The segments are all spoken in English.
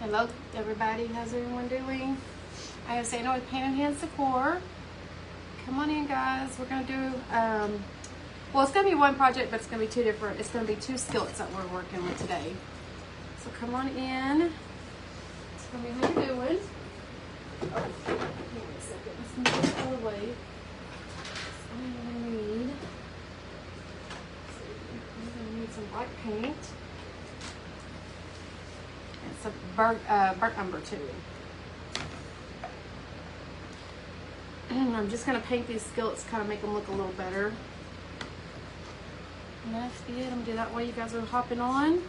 Hello everybody, how's everyone doing? I am Santa with Paint and Hands Decor. Come on in guys, we're going to do, well it's going to be one project, but it's going to be two different, it's going to be two skillets that we're working with today. So come on in, tell me how you're doing. Oh, hang on a second, let's move this out of the way. I'm going to need some white paint. It's a burnt umber too. I'm just going to paint these skillets, kind of make them look a little better. And that's it. I'm going to do that while you guys are hopping on.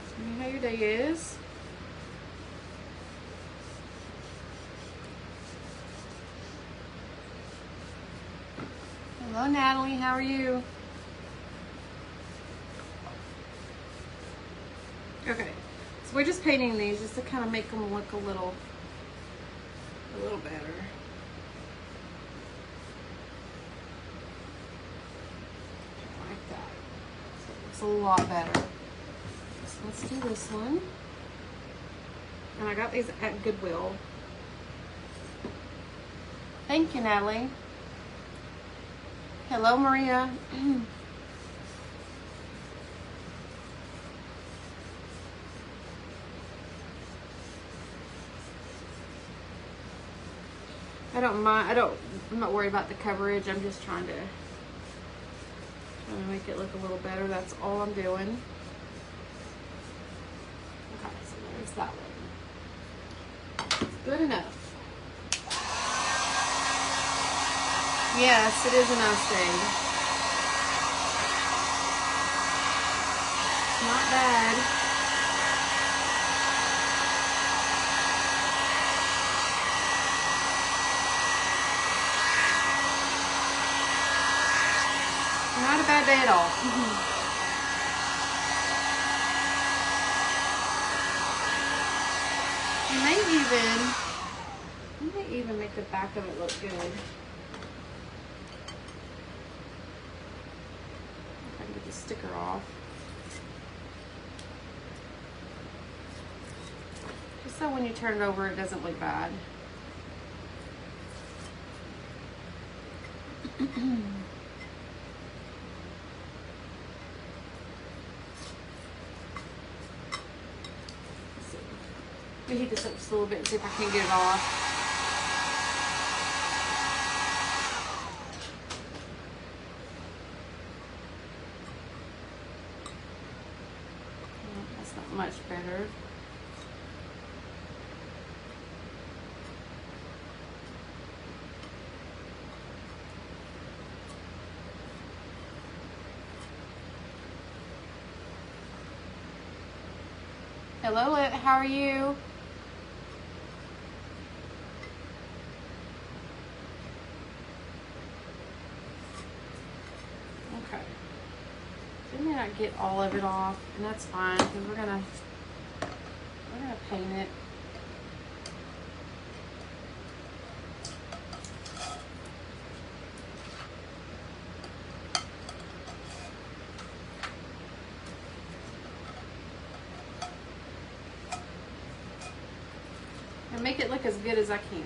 Tell me how your day is. Hello Natalie, how are you? Okay, so we're just painting these just to kind of make them look a little better. Like that. So it looks a lot better. So let's do this one. And I got these at Goodwill. Thank you, Natalie. Hello, Maria. I don't mind. I'm not worried about the coverage. I'm just trying to make it look a little better. That's all I'm doing. Okay, so there's that one. Good enough. Yes, it is a nice day. Not bad. Not a bad day at all. You may even make the back of it look good. Sticker off. Just so when you turn it over it doesn't look bad. Let me heat this up just a little bit and see if I can get it off. Much better. Hello, how are you? Okay. We may not get all of it off, and that's fine because we're gonna paint it. And make it look as good as I can.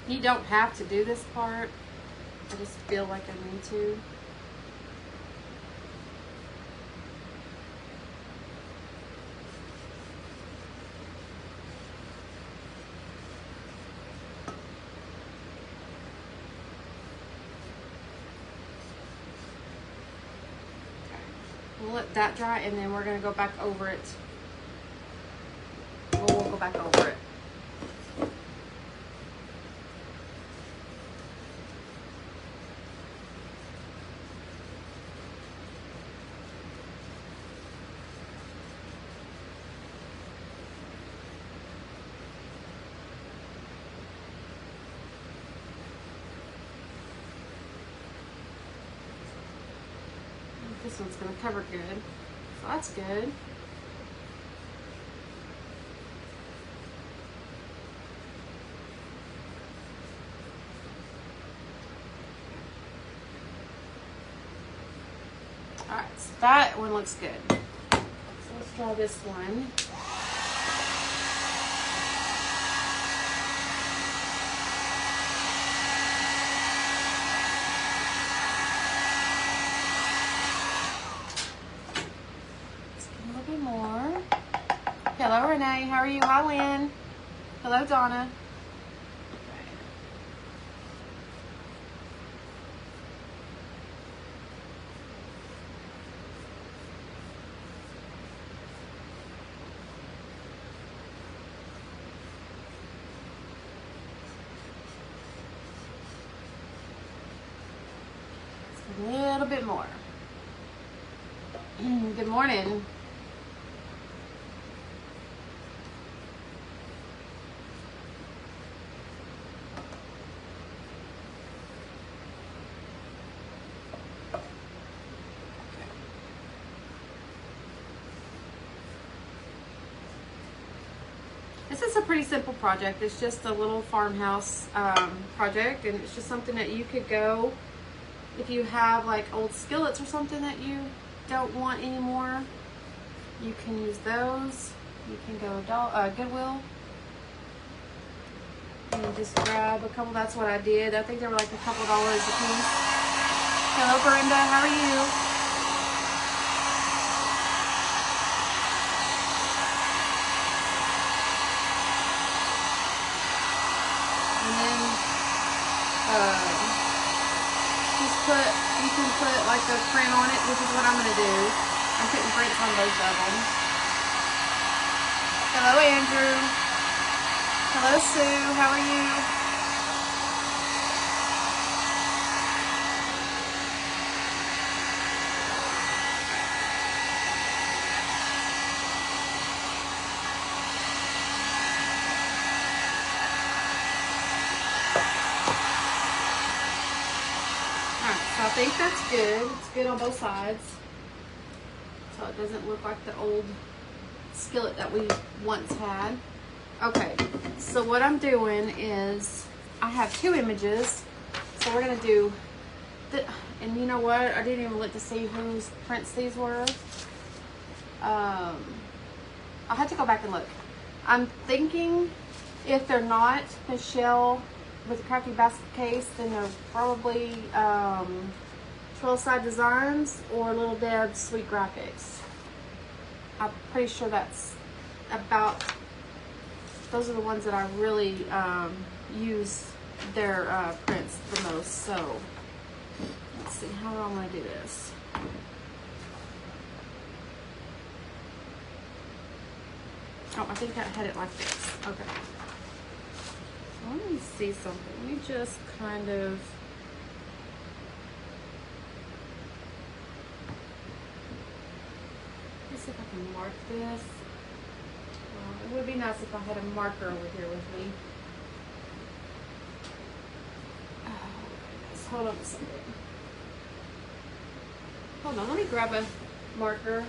You don't have to do this part. I just feel like I need to. We'll let that dry and then we're going to go back over it. We'll go back over it. This one's gonna cover good. So that's good. Alright, so that one looks good. So let's try this one. More. Hello, Renee. How are you? Hi, Lynn. Hello, Donna. A little bit more. Good morning. This is a pretty simple project. It's just a little farmhouse project, and it's just something that you could go, if you have like old skillets or something that you don't want anymore, you can use those. You can go Goodwill and just grab a couple. That's what I did. I think they were like a couple dollars a piece. Hello, Brenda. How are you? You can put like a print on it, which is what I'm going to do. I'm putting prints on both of them. Hello, Andrew. Hello, Sue. How are you? I think that's good. It's good on both sides. So it doesn't look like the old skillet that we once had. Okay, so what I'm doing is I have two images. So we're gonna do, and you know what? I didn't even look to see whose prints these were. I'll have to go back and look. I'm thinking if they're not Michelle with the Crafty Basket case, then they're probably Trailside Designs or Little Deb's Sweet Graphics. I'm pretty sure that's about, those are the ones that I really use their prints the most. So let's see, how do I want to do this? Oh, I think I had it like this. Okay. Let me see something. Let me just kind of, let's see if I can mark this. It would be nice if I had a marker over here with me. Oh, goodness. Hold on a second. Hold on, let me grab a marker.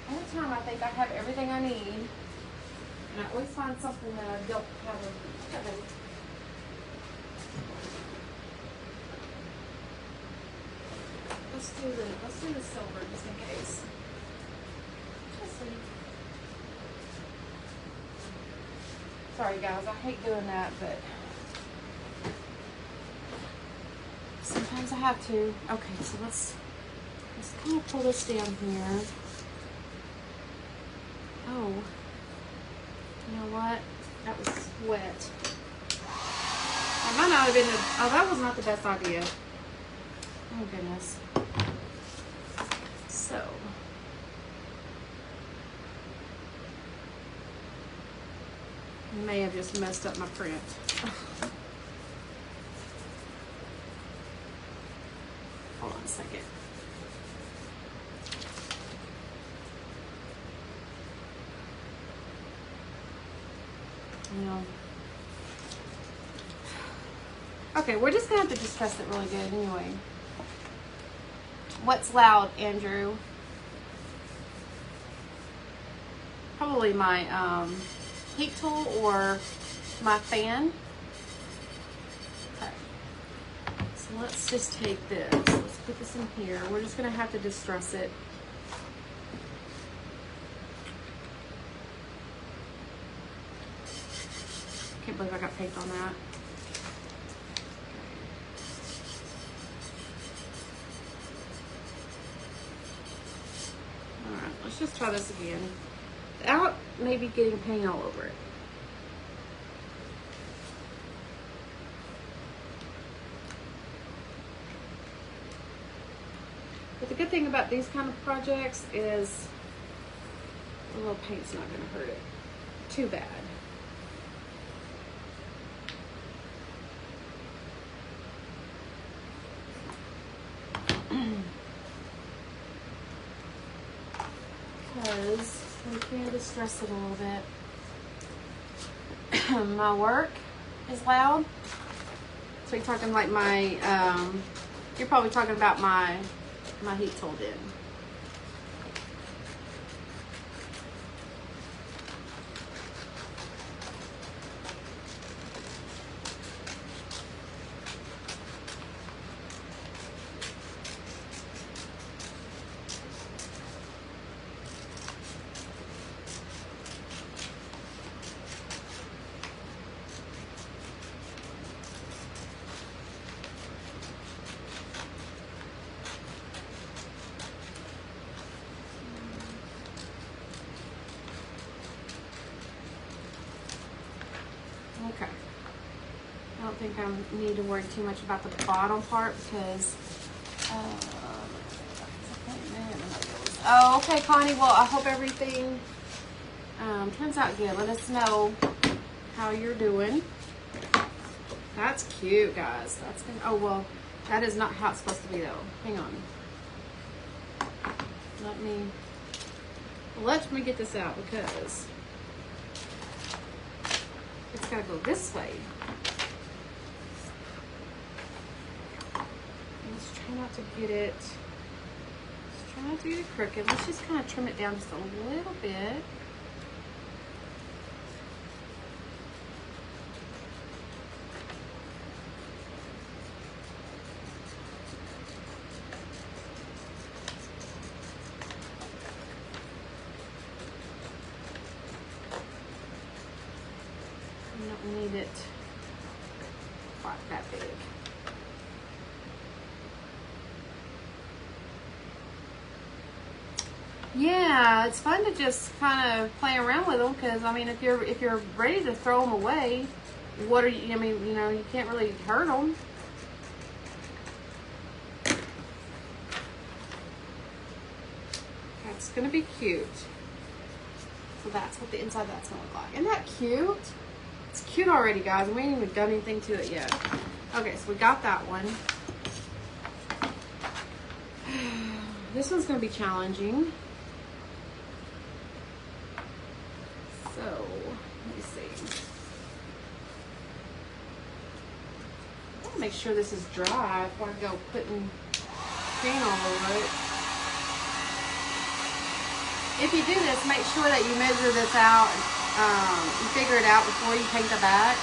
All the time I think I have everything I need. And I always find something that I don't have. Let's do the silver just in case. Just see. Sorry guys, I hate doing that, but sometimes I have to. Okay, so let's kind of pull this down here. Oh. You know what? That was wet. I might not have been oh, that was not the best idea. Oh goodness. So. I may have just messed up my print. Hold on a second. No. Okay, we're just gonna have to just press it really good anyway. What's loud, Andrew? Probably my heat tool or my fan. Okay. So let's just take this. Let's put this in here. We're just gonna have to distress it. Can't believe I got paint on that. Alright, let's just try this again. Without maybe getting paint all over it. But the good thing about these kind of projects is a little paint's not going to hurt it too bad. Because we can distress it a little bit. My work is loud. So you're talking like my, you're probably talking about my heat tool then. Okay. I don't think I need to worry too much about the bottom part because, oh, okay, Connie. Well, I hope everything turns out good. Let us know how you're doing. That's cute, guys. That's gonna, oh, well, that is not how it's supposed to be, though. Hang on. Let me get this out because it's got to go this way. Let's try not to get it. Let's try not to get it crooked. Let's just kind of trim it down just a little bit. Need it quite that big. Yeah, it's fun to just kind of play around with them because I mean, if you're ready to throw them away, what are you? I mean, you know, you can't really hurt them. That's gonna be cute. So that's what the inside of that's gonna look like. Isn't that cute? It's cute already, guys. We ain't even done anything to it yet. Okay, so we got that one. This one's going to be challenging. So, let me see. I want to make sure this is dry before I go putting paint all over it. If you do this, make sure that you measure this out. You figure it out before you paint the back.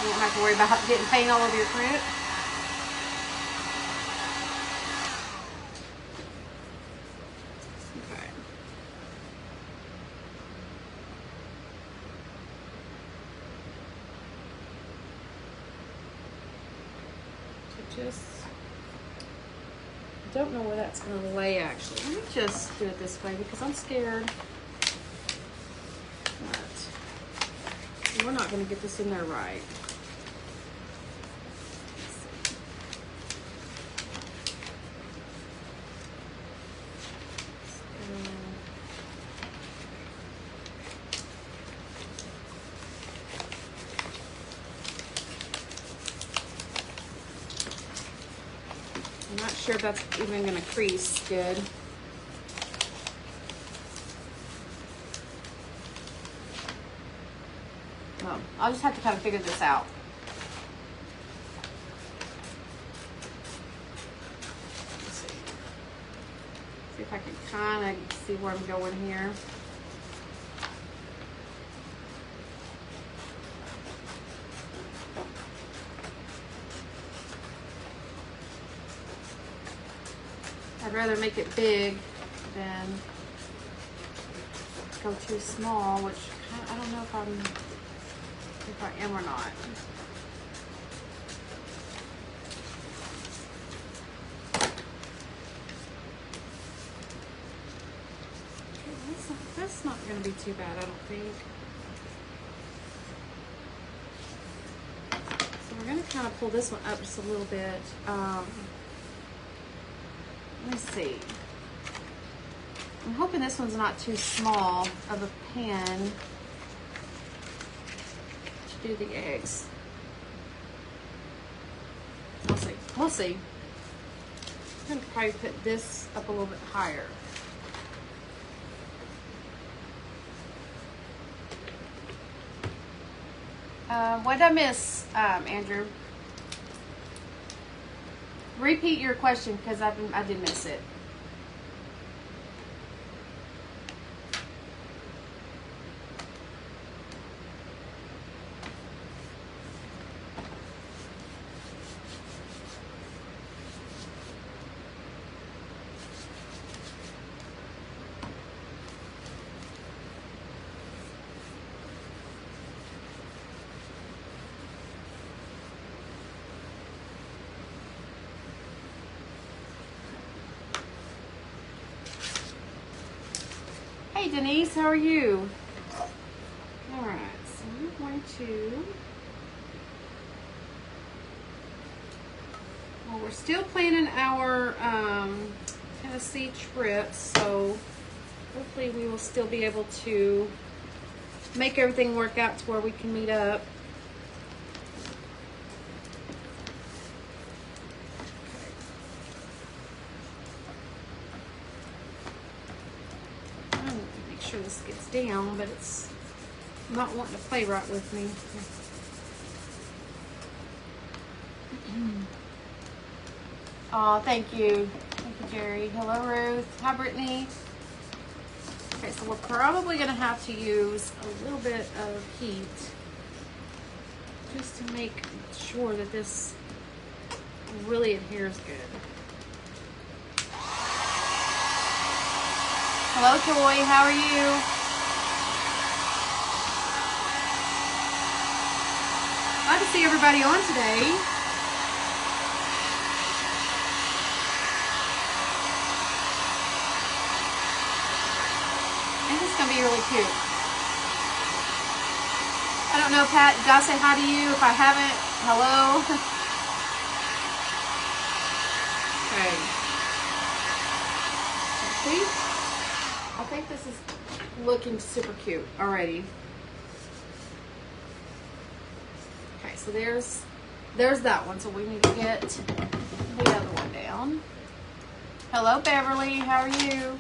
You won't have to worry about getting paint all over your print. Okay. So just don't know where that's going to lay actually. Let me just do it this way because I'm scared. We're not going to get this in there right. I'm not sure if that's even going to crease good. I'll just have to kind of figure this out. Let's see. if I can kind of see where I'm going here. I'd rather make it big than go too small, which I don't know if I am or not. That's not going to be too bad, I don't think. So we're going to kind of pull this one up just a little bit. Let me see. I'm hoping this one's not too small of a pan to do the eggs. We'll see. We'll see. I'm going to probably put this up a little bit higher. What did I miss, Andrew? Repeat your question because I did miss it. Hey Denise, how are you? All right, so I'm going to, well, we're still planning our Tennessee trip, so hopefully we will still be able to make everything work out to where we can meet up. Sure this gets down, but it's not wanting to play right with me. Oh, thank you. Thank you, Jerry. Hello, Ruth. Hi, Brittany. Okay, so we're probably going to have to use a little bit of heat just to make sure that this really adheres good. Hello, Joy. How are you? Glad to see everybody on today. I think it's going to be really cute. I don't know, Pat. Did I say hi to you? If I haven't, hello. Okay. See? I think this is looking super cute already. Okay, so there's that one. So we need to get the other one down. Hello, Beverly. How are you?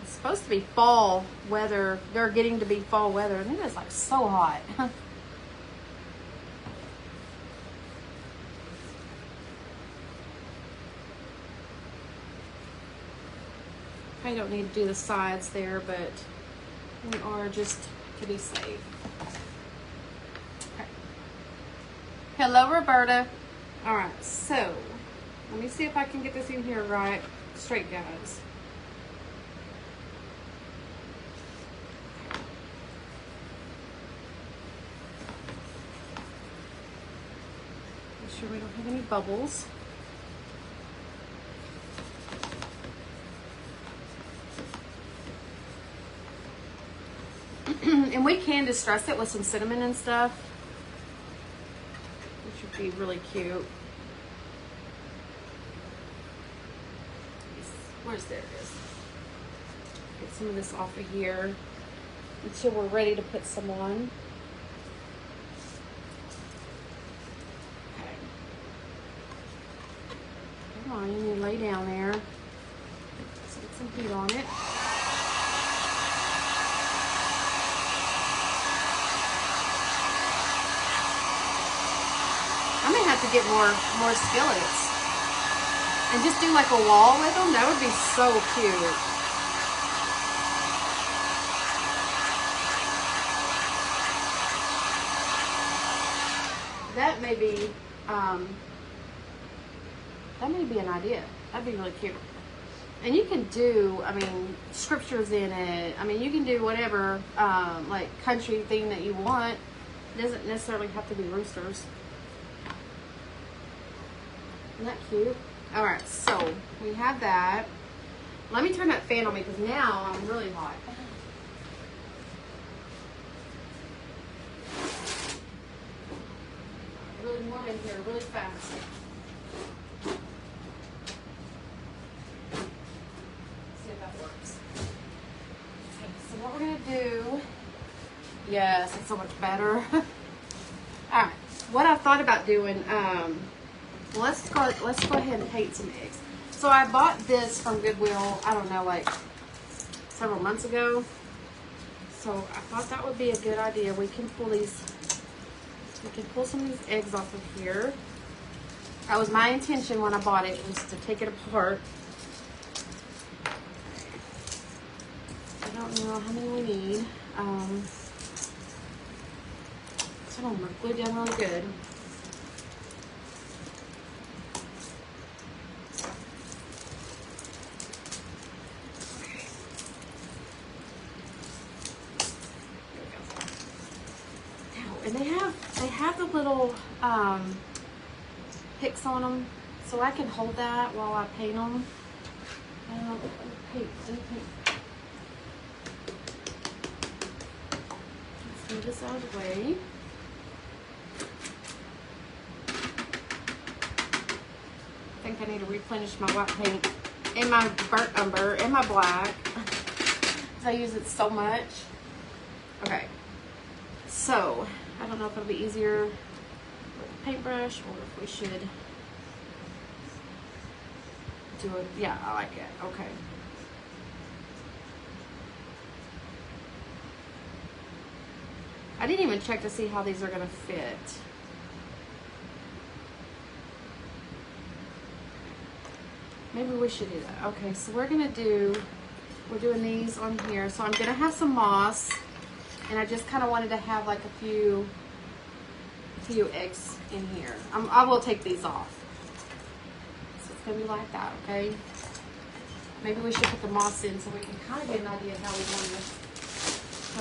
It's supposed to be fall weather. They're getting to be fall weather, and it is like so hot. I don't need to do the sides there, but we are just to be safe. Okay. Hello, Roberta. All right, so let me see if I can get this in here right, straight, guys. Make sure we don't have any bubbles. And we can distress it with some cinnamon and stuff, which would be really cute. Where's there it is? Get some of this off of here until we're ready to put some on. Okay. Come on, you need to lay down there. Let's get some heat on it. I may have to get more skillets. And just do like a wall with them. That would be so cute. That may be an idea. That'd be really cute. And you can do, I mean, scriptures in it. I mean, you can do whatever, like country thing that you want. It doesn't necessarily have to be roosters. Isn't that cute? All right, so we have that. Let me turn that fan on me because now I'm really hot. Really warm in here, really fast. See if that works. Okay, so what we're gonna do? Yes, it's so much better. All right, what I thought about doing. Let's go ahead and paint some eggs. So I bought this from Goodwill, I don't know, like several months ago. So I thought that would be a good idea. We can pull some of these eggs off of here. That was my intention when I bought it, was to take it apart. I don't know how many we need. Some of them are glued down really good. And they have the little picks on them, so I can hold that while I paint them. Let me paint. Let's move this out of the way. I think I need to replenish my white paint and my burnt umber and my black because I use it so much. Okay, so I don't know if it'll be easier with a paintbrush or if we should do it. Yeah, I like it. Okay. I didn't even check to see how these are going to fit. Maybe we should do that. Okay, so we're doing these on here. So I'm going to have some moss. And I just kind of wanted to have like a few eggs in here. I will take these off. So it's going to be like that, okay? Maybe we should put the moss in so we can kind of get an idea how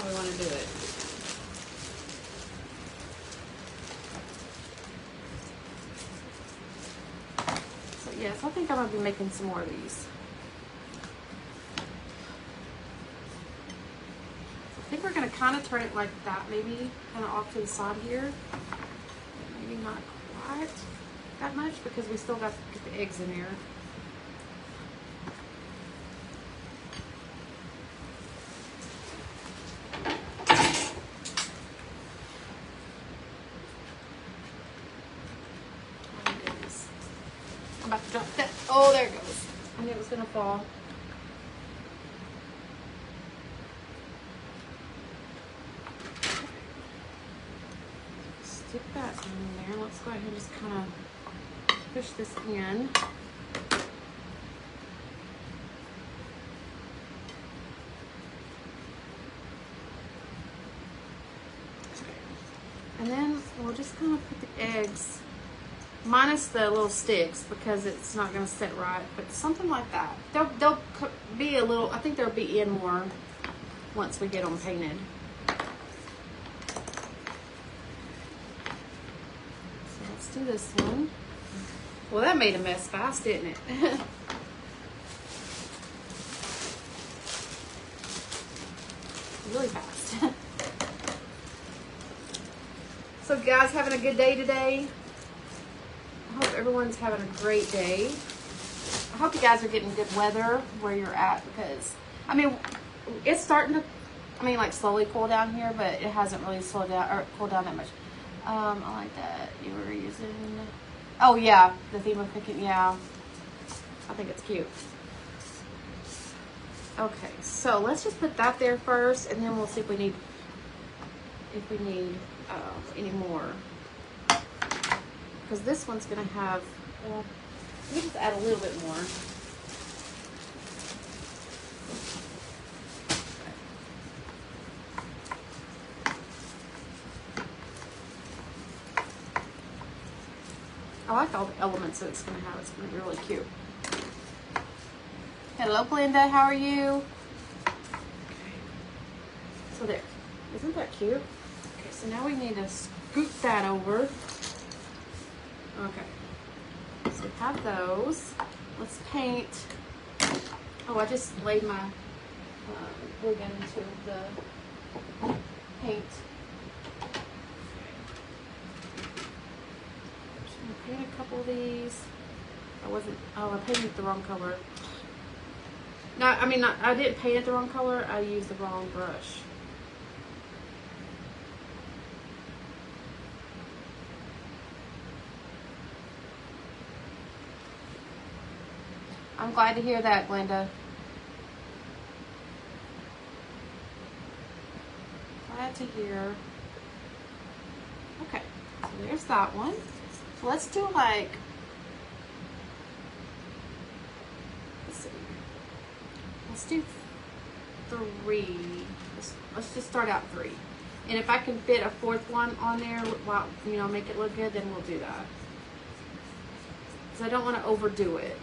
we want to do it. So yes, I think I'm going to be making some more of these. I think we're going to kind of turn it like that, maybe kind of off to the side here. Maybe not quite that much because we still got to get the eggs in here. Oh my goodness. I'm about to drop that. Oh, there it goes. I knew it was going to fall. Stick that in there. Let's go ahead and just kind of push this in. And then we'll just kind of put the eggs, minus the little sticks because it's not going to sit right, but something like that. They'll be a little, I think they'll be in more once we get them painted. Do this one. Well, that made a mess fast, didn't it? Really fast. So guys, having a good day today? I hope everyone's having a great day. I hope you guys are getting good weather where you're at because, I mean, it's starting to, like slowly cool down here, but it hasn't really slowed down or cooled down that much. I like that you were using, oh yeah, the theme of cooking, yeah, I think it's cute. Okay, so let's just put that there first and then we'll see if we need any more. Because this one's gonna have, well, me just add a little bit more. I like all the elements that it's going to have. It's going to be really cute. Hello, Glenda. How are you? Okay. So there. Isn't that cute? Okay, so now we need to scoop that over. Okay. So we have those. Let's paint. Oh, I just laid my wig into the paint. I painted a couple of these. I painted the wrong color. No, I mean, I didn't paint it the wrong color. I used the wrong brush. I'm glad to hear that, Glenda. Glad to hear. Okay, so there's that one. So let's do like, let's see. Let's do 3. Let's just start out 3. And if I can fit a 4th one on there, while, you know, make it look good, then we'll do that. Because I don't want to overdo it.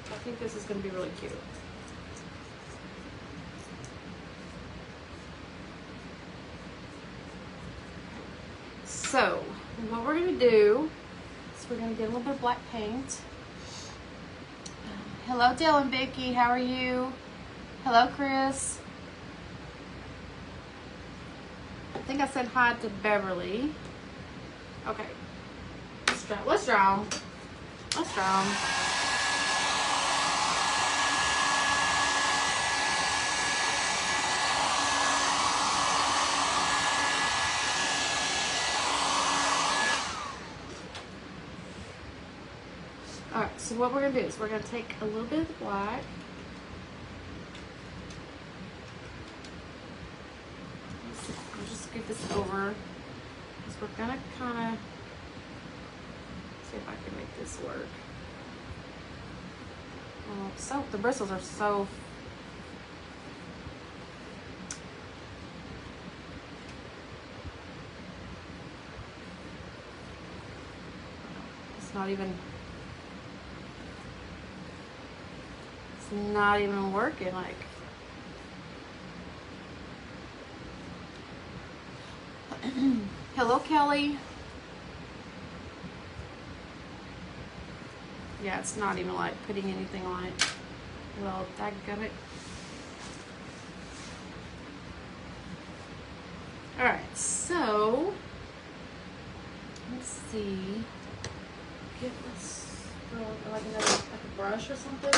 I think this is going to be really cute. So, what we're going to do is we're going to get a little bit of black paint. Hello, Dylan, Vicky. How are you? Hello, Chris. I think I said hi to Beverly. Okay. Let's draw. Let's draw 'em. Let's draw 'em. Alright, so what we're going to do is we're going to take a little bit of the black. I'll just scoot this over. Because we're going to kind of see if I can make this work. So the bristles are so... It's not even working. Like, hello, Kelly. Yeah, it's not even like putting anything on it. Well, dadgummit. All right, so let's see. Let's throw like another like a brush or something.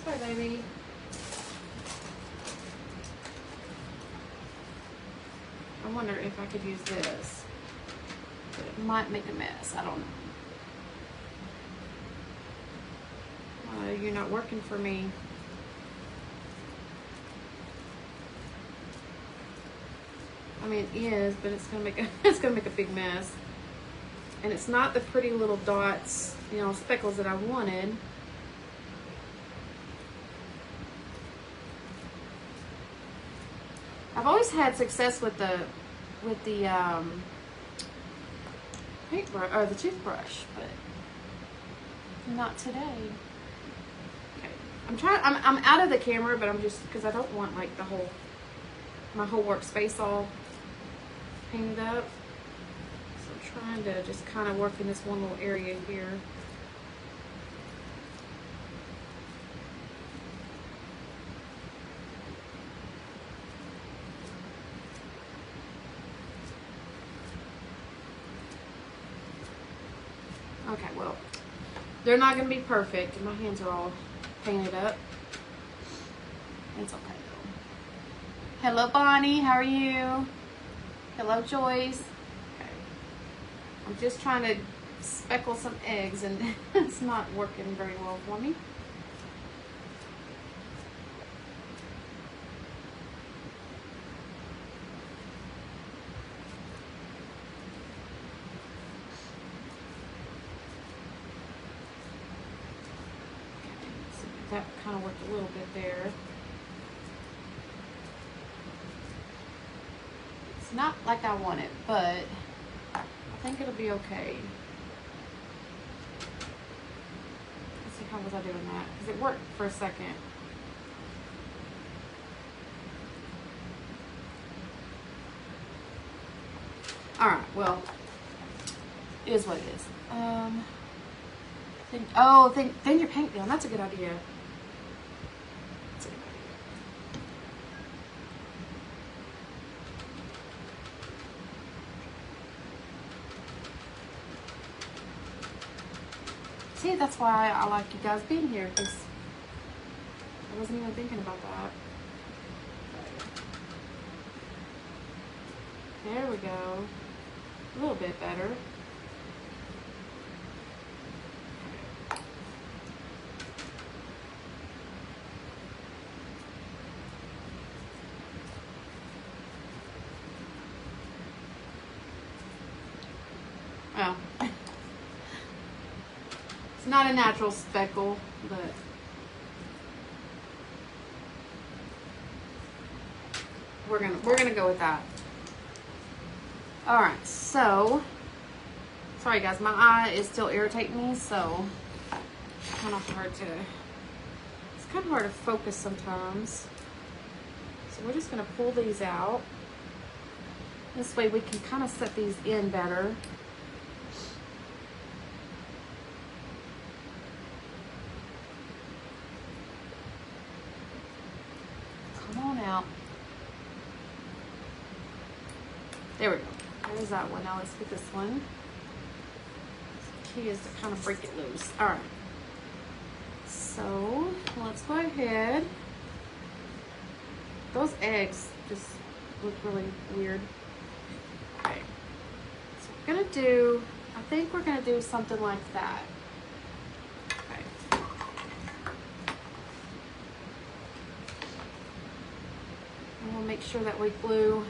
Sorry, baby. I wonder if I could use this, but it might make a mess. I don't know. You're not working for me. I mean, it is, but it's gonna make a big mess. And it's not the pretty little dots, you know, speckles that I wanted. I've always had success with the paintbrush or the toothbrush, but not today. Okay, I'm out of the camera, but I'm just because I don't want like my whole workspace all painted up. So I'm trying to just kind of work in this one little area here. Okay, well, they're not going to be perfect. My hands are all painted up. It's okay, though. Hello, Bonnie. How are you? Hello, Joyce. Okay. I'm just trying to speckle some eggs, and it's not working very well for me. that kind of worked a little bit there. It's not like I want it, but I think it'll be okay. Let's see, how was I doing that? Because it worked for a second. All right, well, it is what it is. Thin your paint down. That's a good idea. That's a good idea. See, that's why I like you guys being here, because I wasn't even thinking about that. There we go. A little bit better. Well, it's not a natural speckle, but we're gonna go with that. All right, so sorry guys, my eye is still irritating me, so it's kind of hard to focus sometimes. So we're just gonna pull these out. This way we can kind of set these in better. Come on out. There we go. There's that one. Now let's get this one. The key is to kind of break it loose. All right. So let's go ahead. Those eggs just look really weird. Okay. So I think we're gonna do something like that. Okay. And we'll make sure that we glue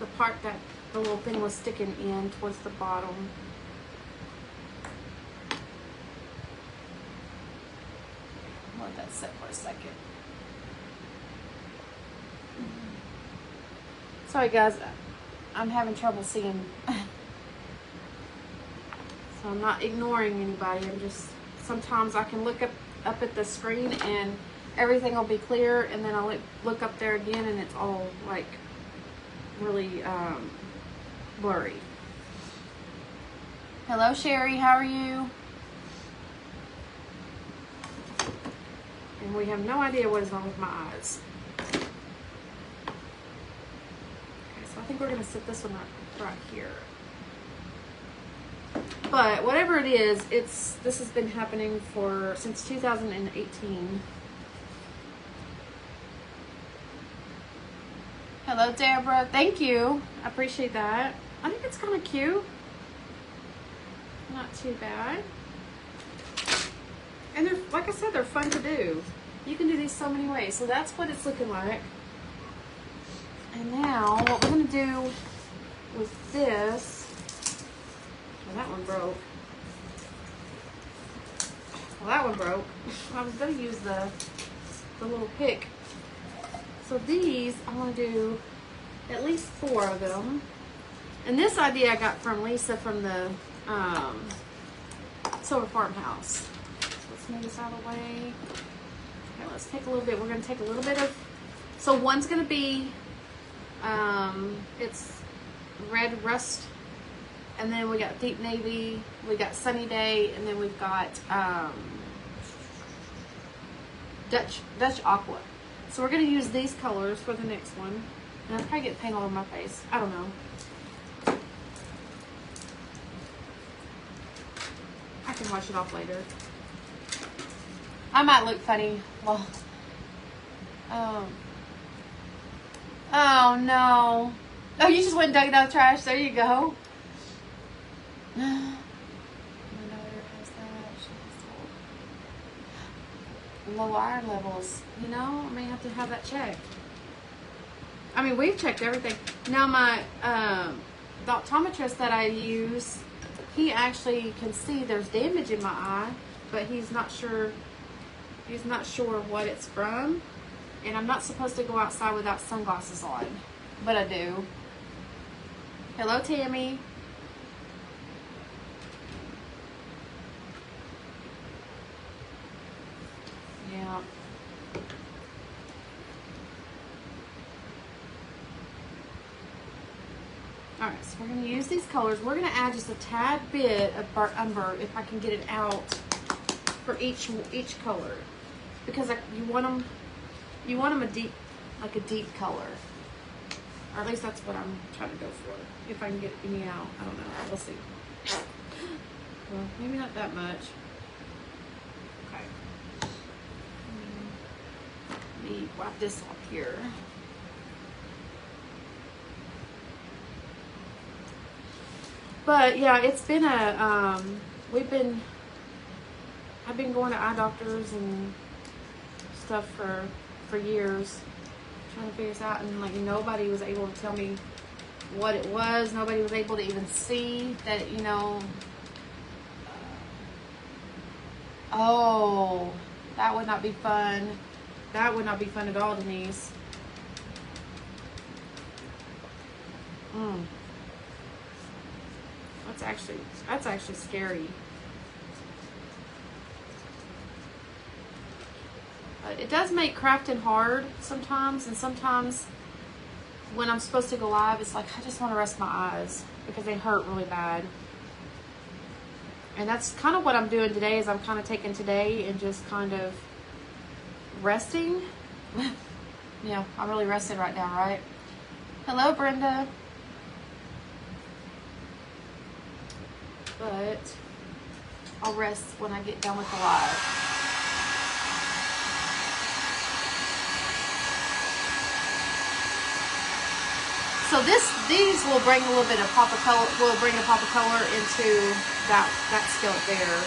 the part that the little thing was sticking in towards the bottom. I'll let that sit for a second. Sorry guys, I'm having trouble seeing. So I'm not ignoring anybody. I'm just, sometimes I can look up at the screen and everything will be clear, and then I'll look up there again and it's all like really blurry. Hello Sherry, how are you? And we have no idea what is wrong with my eyes. Okay, so I think we're gonna sit this one right here. But whatever it is, this has been happening since 2018. Hello, Deborah. Thank you. I appreciate that. I think it's kind of cute. Not too bad. And they're, like I said, they're fun to do. You can do these so many ways. So that's what it's looking like. And now what we're going to do with this, well, that one broke. Well, that one broke. I was going to use the little pick. So these, I want to do at least 4 of them. And this idea I got from Lisa from the Silver Farmhouse. So let's move this out of the way. Okay, let's take a little bit. We're going to take a little bit of, so one's going to be, it's red rust. And then we got deep navy, we got sunny day, and then we've got Dutch aqua. So we're going to use these colors for the next one. And I'll probably get paint all over my face. I don't know. I can wash it off later. I might look funny. Well, oh no. Oh, you just went and dug it out of the trash. There you go. My daughter has that. Low iron levels. You know, I may have to have that checked. I mean, we've checked everything. Now, my the optometrist that I use, he actually can see there's damage in my eye, but he's not sure He's not sure what it's from. And I'm not supposed to go outside without sunglasses on. But I do. Hello, Tammy. Yeah. Alright, so we're going to use these colors. We're going to add just a tad bit of burnt umber if I can get it out for each color. Because you want them a deep, like a deep color. Or at least that's what I'm trying to go for. If I can get any out. I don't know. We'll see. Well, maybe not that much. Okay. Let me wipe this off here. But yeah, it's been I've been going to eye doctors and stuff for years, trying to figure this out, and like nobody was able to tell me what it was. Nobody was able to even see that, you know. Oh, that would not be fun. That would not be fun at all, Denise. That's actually scary. It does make crafting hard sometimes, and sometimes when I'm supposed to go live, it's like I just want to rest my eyes because they hurt really bad. And that's kind of what I'm doing today, is I'm kind of taking today and just kind of resting. Yeah, I'm really rested right now, right? Hello, Brenda. But I'll rest when I get done with the live. So these will bring a little bit of pop of color. Will bring a pop of color into that skillet there.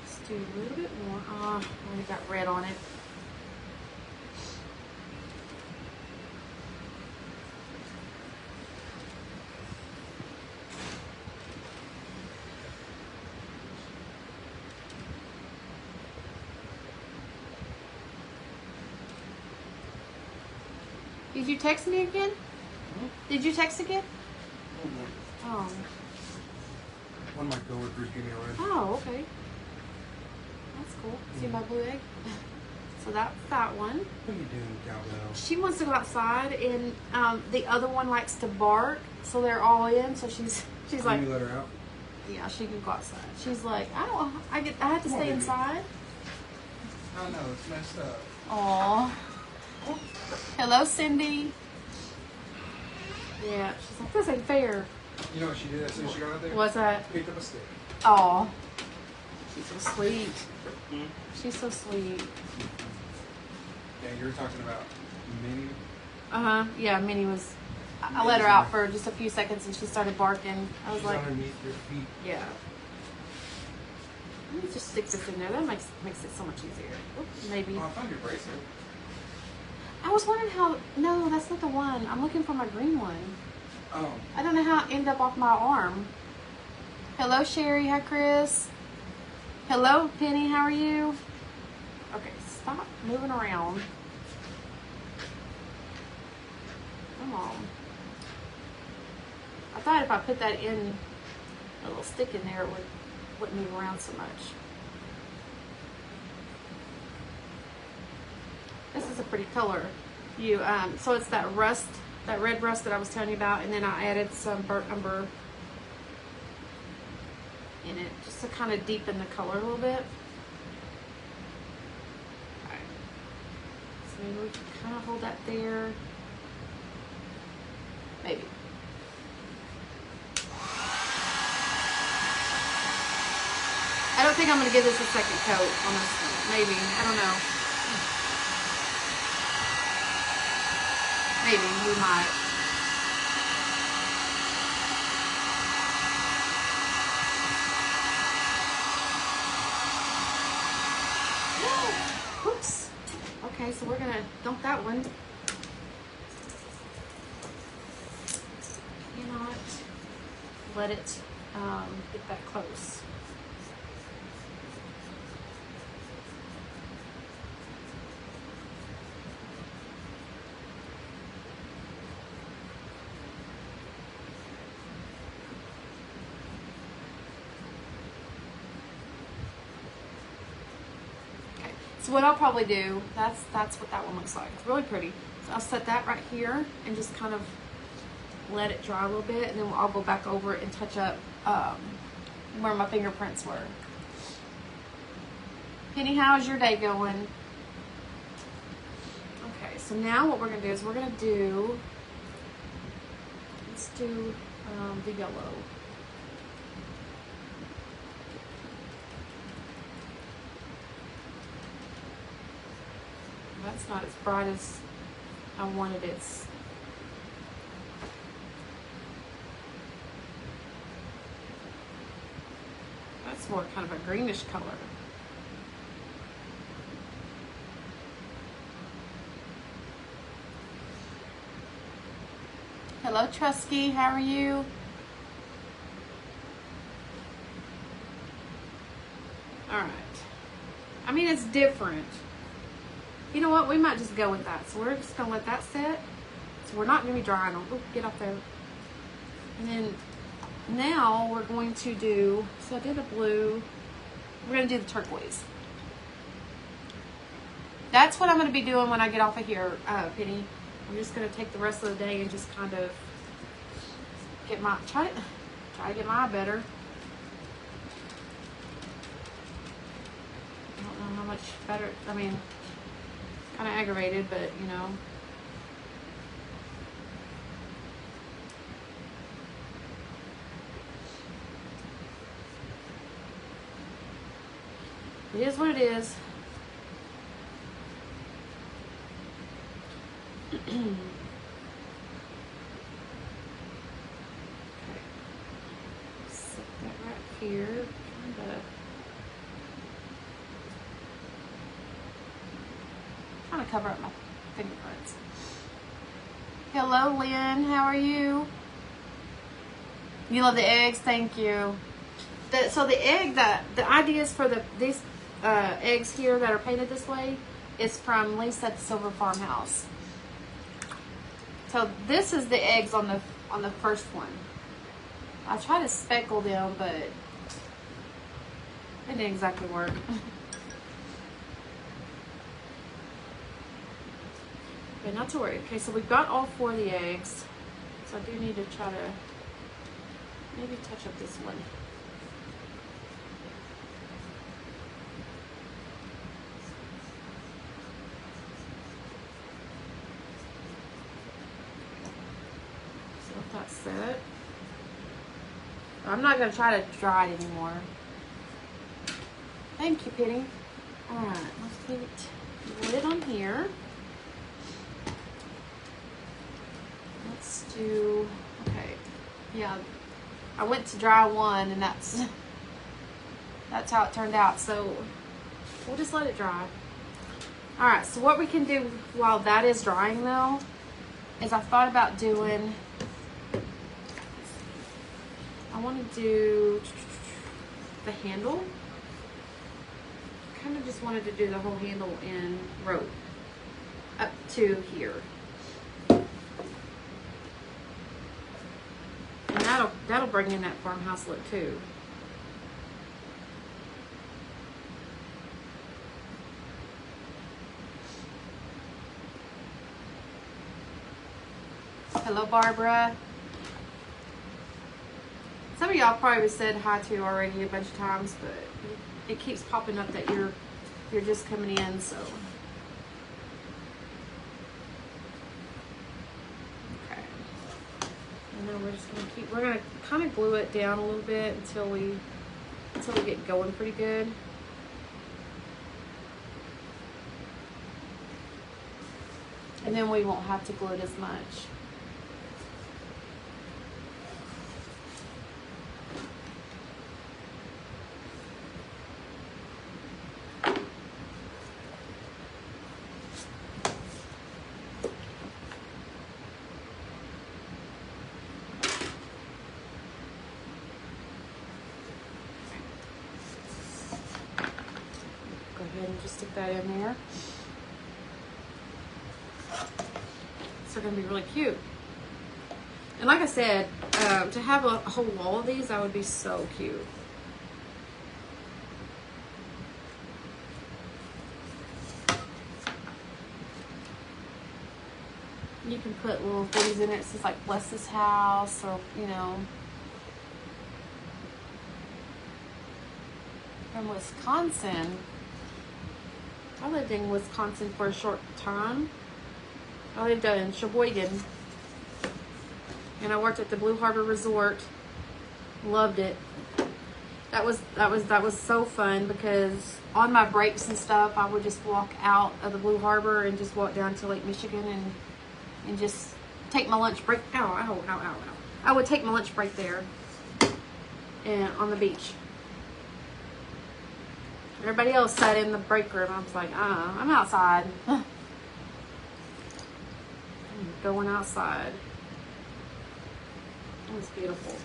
Let's do a little bit more. Oh, I got red on it. Did you text me again? Did you text again? Oh. One of my coworkers gave me a ride. Oh, okay. That's cool. See my blue egg? So that's that one. What are you doing, cowbell? She wants to go outside, and the other one likes to bark, so they're all in. So she's like, Can you let her out? yeah, she can go outside. She's like, I have to stay inside. I know, it's messed up. Aw. Hello, Cindy. Yeah, she's like, this ain't fair. You know what she did as soon as she got out there? What's that? Picked up a stick. Aw. She's so sweet. She's so sweet. Yeah, you were talking about Minnie. Uh-huh. Yeah, Minnie was... I let her out for just a few seconds and she started barking. I was She's like... underneath your feet. Yeah. Let me just stick this in there. That makes it so much easier. Oops, maybe. Oh, I found your bracelet. I was wondering how... No, that's not the one. I'm looking for my green one. Oh. I don't know how it ended up off my arm. Hello, Sherry. Hi, Chris. Hello, Penny. How are you? Okay, stop moving around. Come on. I thought if I put that in, a little stick in there, it wouldn't move around so much. This is a pretty color. So it's that rust, that red rust that I was telling you about, and then I added some burnt umber in it just to kind of deepen the color a little bit. Okay. So maybe we can kind of hold that there. Maybe. I don't think I'm going to give this a second coat on this one. Maybe. I don't know. Maybe. We might. Oops. Okay, so we're going to dump that one. let it get that close. So what I'll probably do, that's what that one looks like. It's really pretty. So I'll set that right here and just kind of let it dry a little bit, and then I'll go back over it and touch up where my fingerprints were. Penny, how's your day going? Okay, so now what we're gonna do is let's do the yellow. That's not as bright as I wanted it. That's more kind of a greenish color. Hello, Trusky. How are you? All right. I mean, it's different. You know what? We might just go with that. So we're just going to let that set. So we're not going to be drying on. Oh, get up there. And then now we're going to do, so I did a blue. We're going to do the turquoise. That's what I'm going to be doing when I get off of here, Penny. I'm just going to take the rest of the day and just kind of get my, try to get my eye better. I don't know how much better, I mean, kind of aggravated, but you know. It is what it is. Okay. Set that right here. Trying to cover up my fingerprints. Hello, Lynn. How are you? You love the eggs? Thank you. So the egg, the ideas for these eggs here that are painted this way is from Lisa at the Silver Farmhouse. So this is the eggs on the first one. I try to speckle them, but it didn't exactly work. Okay, not to worry. Okay, so we've got all 4 of the eggs. So I do need to try to maybe touch up this one. That's set. I'm not going to try to dry it anymore. Thank you, Penny. Alright, let's put the lid on here. Let's do, okay, yeah, I went to dry one and that's how it turned out, so we'll just let it dry. Alright, so what we can do while that is drying though, is I thought about doing, I want to do the handle. Kind of just wanted to do the whole handle in rope up to here. And that'll bring in that farmhouse look too. Hello, Barbara. Some of y'all probably said hi to already a bunch of times, but it keeps popping up that you're just coming in, so. Okay. And then we're gonna kind of glue it down a little bit until we get going pretty good. And then we won't have to glue it as much. ahead and just stick that in there. So they're gonna be really cute. And like I said, to have a whole wall of these, that would be so cute. You can put little things in it. It's just like bless this house, or you know. From Wisconsin. I lived in Wisconsin for a short time. I lived in Sheboygan, and I worked at the Blue Harbor Resort. Loved it. That was so fun, because on my breaks and stuff, I would just walk out of the Blue Harbor and just walk down to Lake Michigan and just take my lunch break. Ow, ow, ow, ow, ow. I would take my lunch break there and on the beach. Everybody else sat in the break room. I was like, I'm outside. I'm going outside. It was beautiful.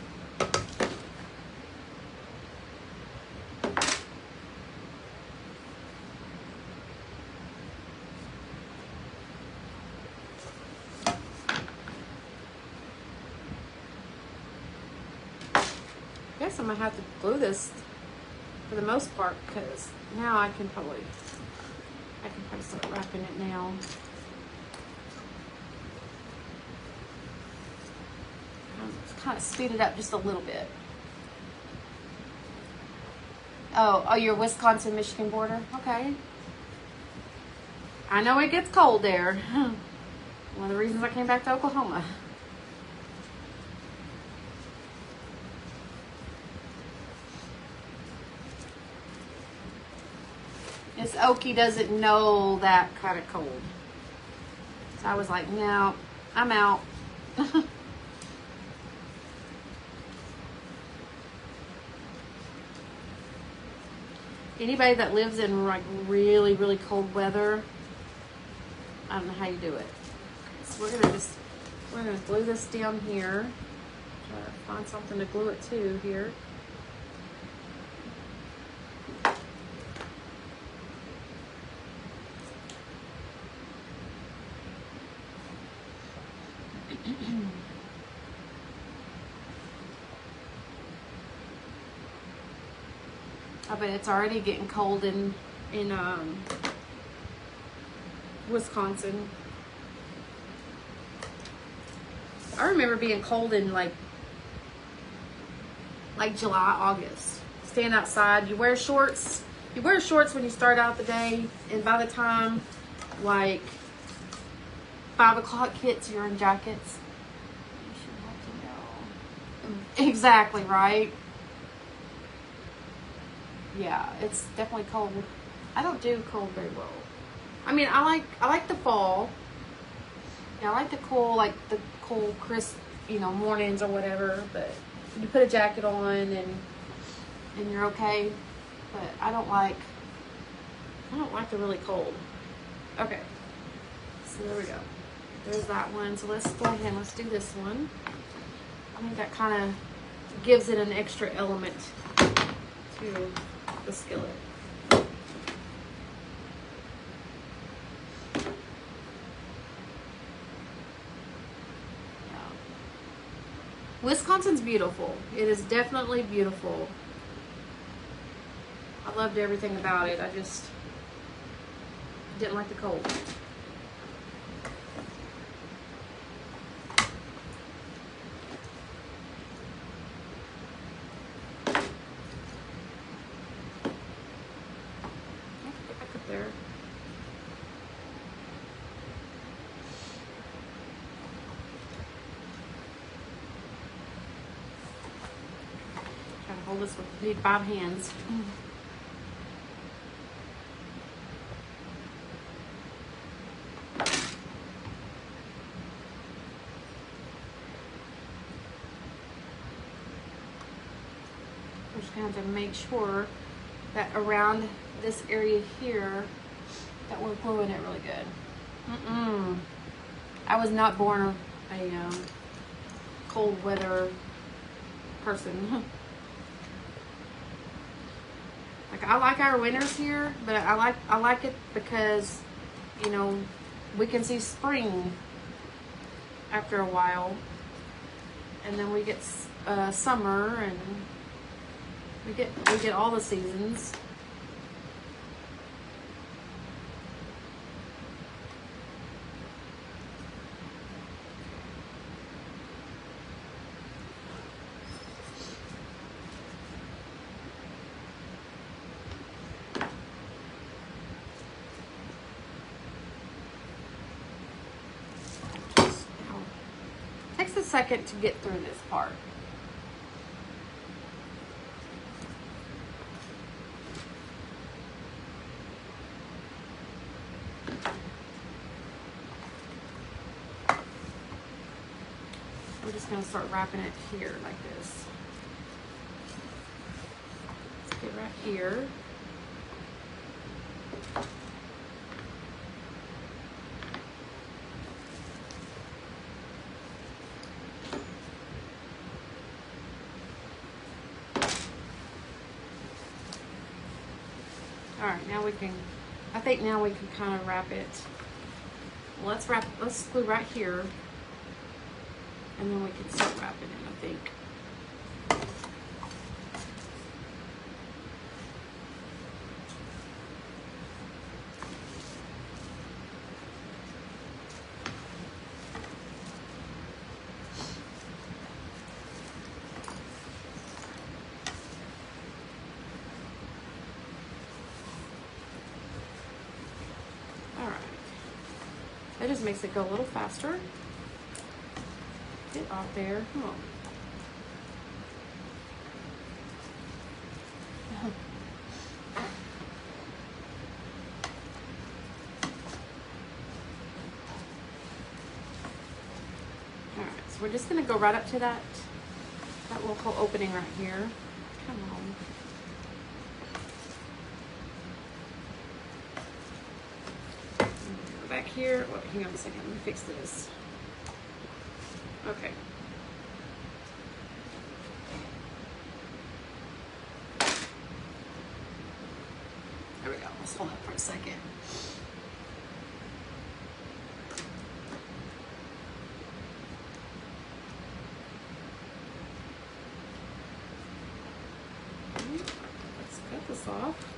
I guess I'm gonna have to glue this for the most part, because now I can probably start wrapping it now. Let's kind of speed it up just a little bit. Oh, your Wisconsin-Michigan border? Okay. I know it gets cold there. One of the reasons I came back to Oklahoma. This Okie doesn't know that kind of cold. So I was like, no, I'm out. Anybody that lives in like really, really cold weather, I don't know how you do it. So we're gonna glue this down here. Try to find something to glue it to here. I bet it's already getting cold in Wisconsin. I remember being cold in like July, August. Stand outside, you wear shorts. You wear shorts when you start out the day, and by the time like 5 o'clock hits, you're in jackets. You should have to know. Exactly, right? Yeah, it's definitely cold. I don't do cold very well. I mean, I like the fall. Yeah, I like the cool, crisp, mornings or whatever. But you put a jacket on and you're okay. But I don't like the really cold. Okay, so there we go. There's that one. So let's go ahead and let's do this one. I think that kind of gives it an extra element to the skillet. Wisconsin's beautiful. It is definitely beautiful. I loved everything about it. I just didn't like the cold. There. Try to hold this with 5 hands. We're just going to have to make sure that around this area here that we're gluing it really good. I was not born a cold weather person. Like I like our winters here, but I like it because, you know, we can see spring after a while, and then we get summer, and we get all the seasons. Takes a second to get through this part. We're just going to start wrapping it here like this. Let's get right here. All right, now we can, I think now we can kind of wrap it. Let's glue right here, and then we can start wrapping it, I think. That just makes it go a little faster. Get off there. Come on. All right, so we're just gonna go right up to that little hole opening right here. Come on. Back here. Well, hang on a second. Let me fix this. Okay. There we go. Let's hold that for a second. Let's cut this off.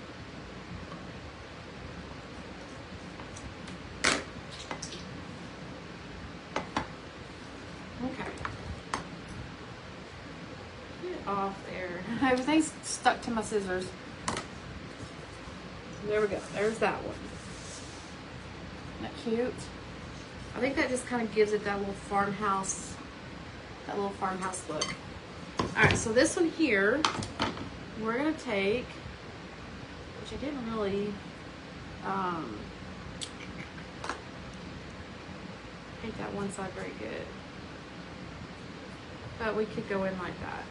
Off there. Everything's stuck to my scissors. There we go. There's that one. Isn't that cute? I think that just kind of gives it that little farmhouse look. Alright, so this one here, we're gonna take, which I didn't really paint that one side very good. But we could go in like that.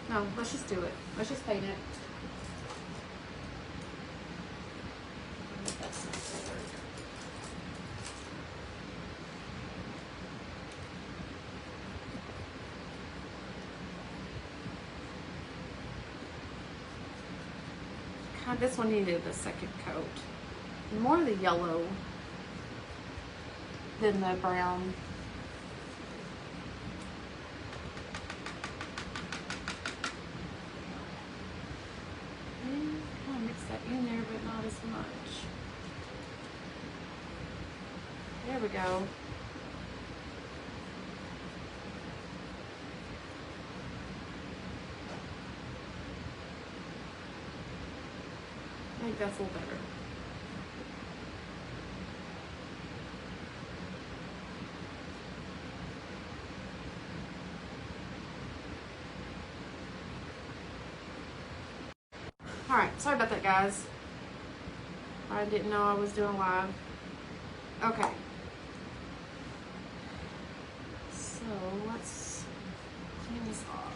No, let's just do it. Let's just paint it. That's not color. God, this one needed a second coat. More of the yellow than the brown. In there, but not as much. There we go. I think that's a little better. Alright, sorry about that, guys. I didn't know I was doing live. Okay. So, let's clean this off.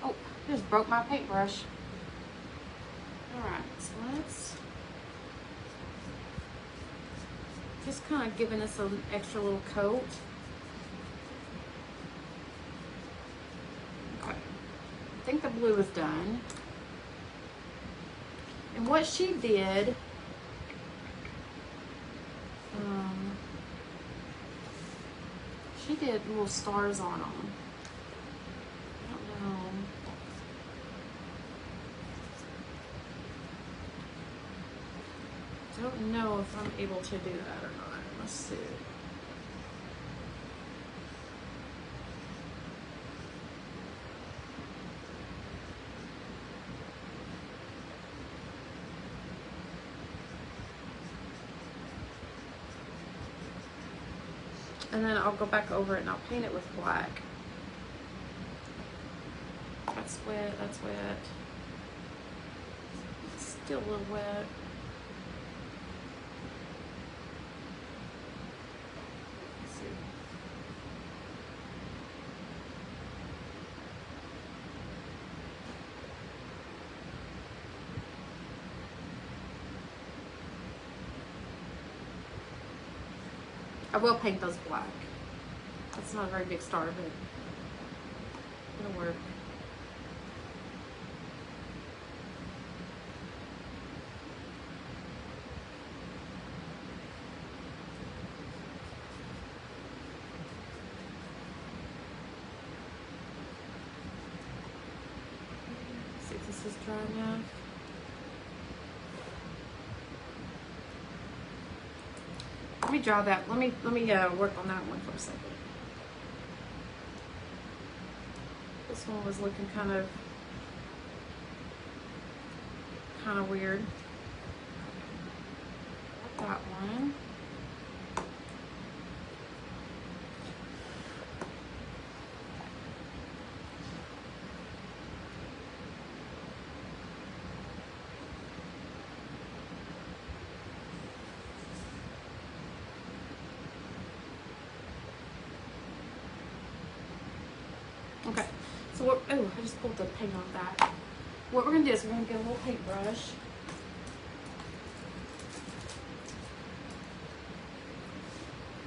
Oh, I just broke my paintbrush. Alright, so let's just kind of giving us an extra little coat. think the blue is done. And what she did, she did little stars on them. I don't know. I don't know if I'm able to do that or not. Let's see. And then I'll go back over it and I'll paint it with black. That's wet, that's wet. It's still a little wet. Let's see. I will paint those black. That's not a very big star, but it'll work. See if this is dry enough. Let me draw that. Let me work on that one for a second. This one was looking kind of weird. That one. Okay, so what, oh, I just pulled the paint off that. What we're gonna do is we're gonna get a little paintbrush.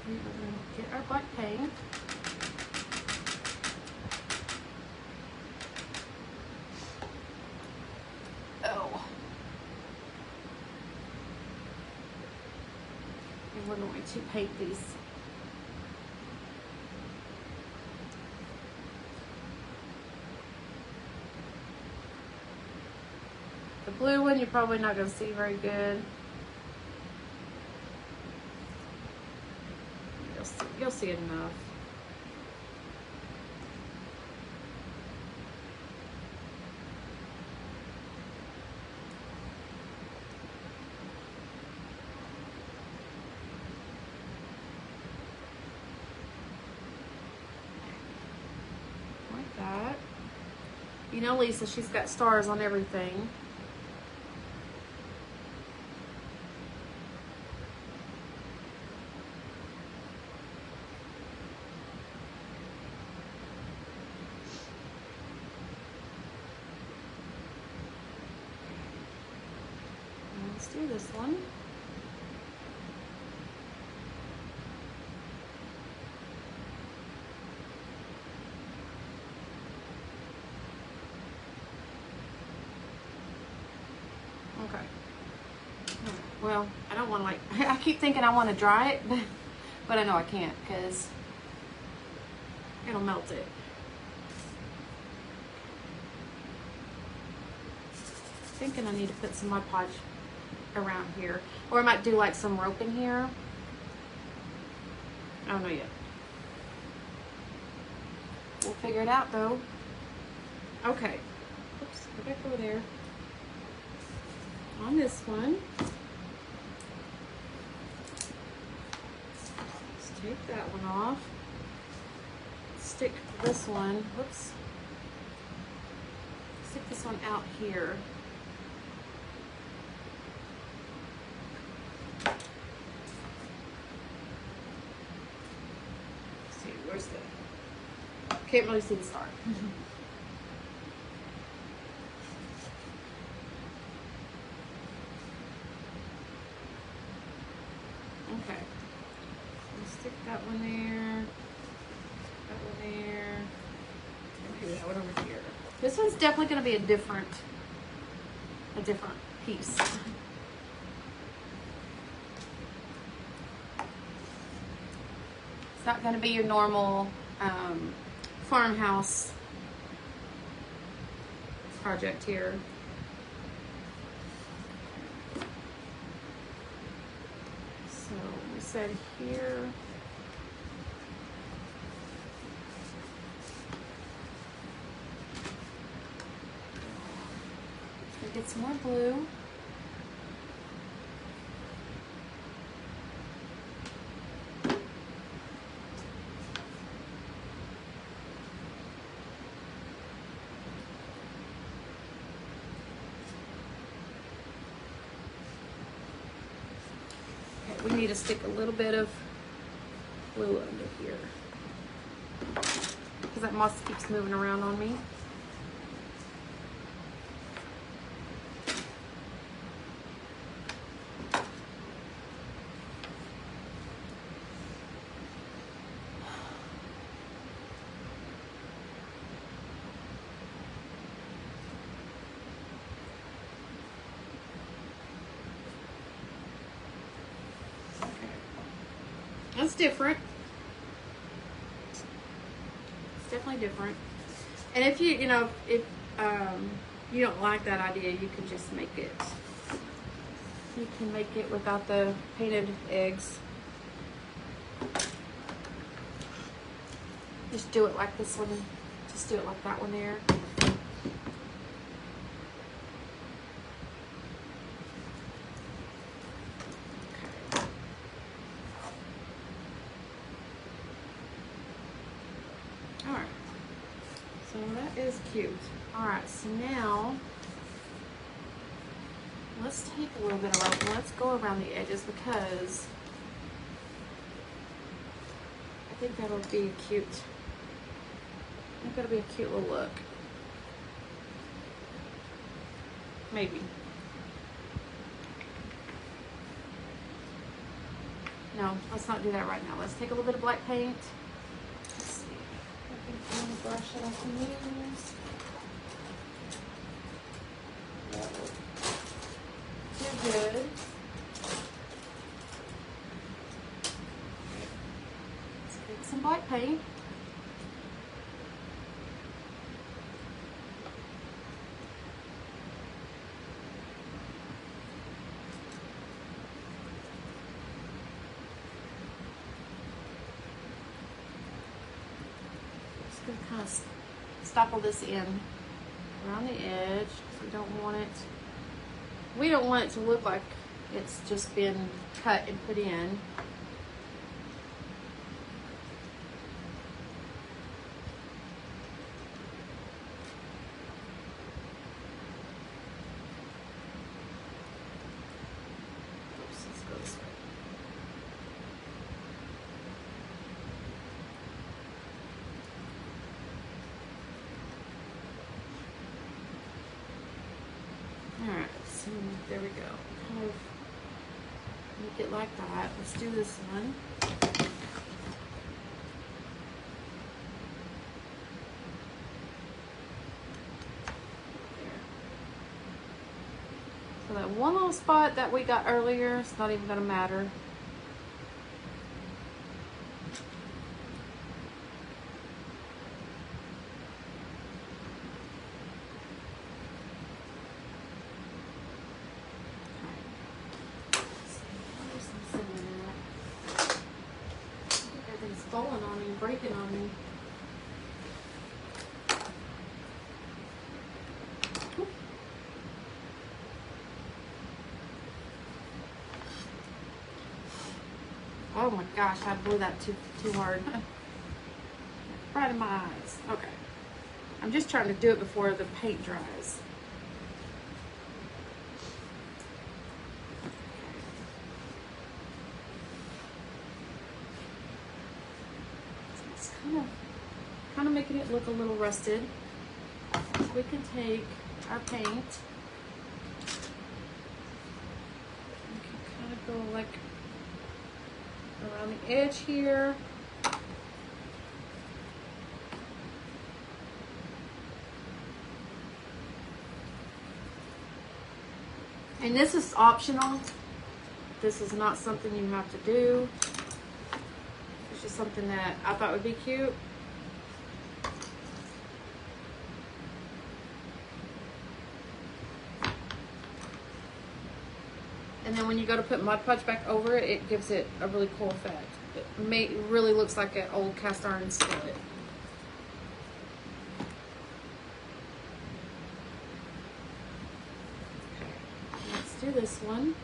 And we're gonna get our black paint. Oh. And we're going to paint these. The blue one you're probably not going to see very good. You'll see it enough. Like that. You know Lisa, she's got stars on everything. Let's do this one. Okay. Well, I don't want to I keep thinking I want to dry it, but I know I can't because it'll melt it. Thinking I need to put some Mod Podge around here, or I might do like some rope in here. I don't know yet. We'll figure it out though. Okay. Oops, go back over there. On this one, let's take that one off. Stick this one. Whoops. Stick this one out here. Where's the, can't really see the star. Okay, let's stick that one there, that one there, and maybe that one over here. This one's definitely going to be a different piece. It's not going to be your normal farmhouse project here. So we said here. Get some more blue. Okay, we need to stick a little bit of glue under here because that moss keeps moving around on me. That's different. It's definitely different. And if you know, if you don't like that idea, you can just make it. You can make it without the painted eggs. Just do it like this one. Just do it like that one there. So that is cute. All right, so now let's take a little bit of let's go around the edges because I think that'll be cute. I think that'll be a cute little look. Maybe. No, let's not do that right now. Let's take a little bit of black paint. Let's see. I think the brush that I can use. Too good. Let's get some black paint. Kind of stipple this in around the edge because we don't want it to look like it's just been cut and put in. Oops, let's go this way. Alright, so there we go. Kind of make it like that. Let's do this one. There. So that one little spot that we got earlier, it's not even going to matter. Falling on me, breaking on me. Oh my gosh, I blew that too hard. Right in my eyes. Okay. I'm just trying to do it before the paint dries. Kind of making it look a little rusted. So we can take our paint. We can kind of go like around the edge here. And this is optional. This is not something you have to do. It's just something that I thought would be cute. And then when you go to put Mod Podge back over it, it gives it a really cool effect. It really looks like an old cast iron skillet. Let's do this one.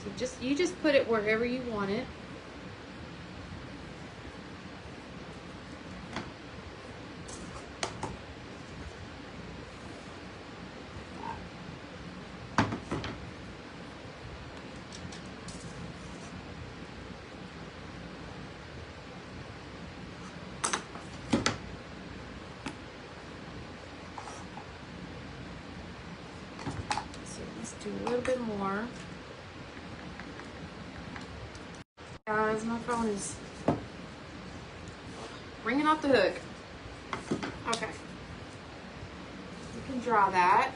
So you just put it wherever you want it. Do a little bit more. Guys, my phone is ringing off the hook. Okay. You can draw that.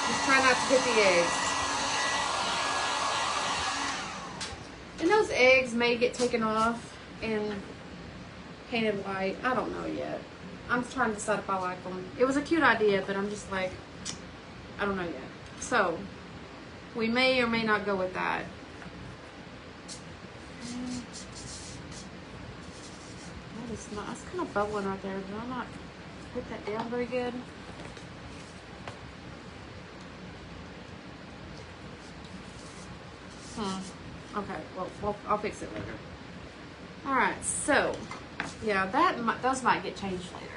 Just try not to hit the eggs. And those eggs may get taken off and painted white. I don't know yet. I'm trying to decide if I like them. It was a cute idea, but I'm just like, I don't know yet. So, we may or may not go with that. That is not, that's kind of bubbling right there. Did I not put that down very good? Okay, well, I'll fix it later. All right, so yeah, those might get changed later.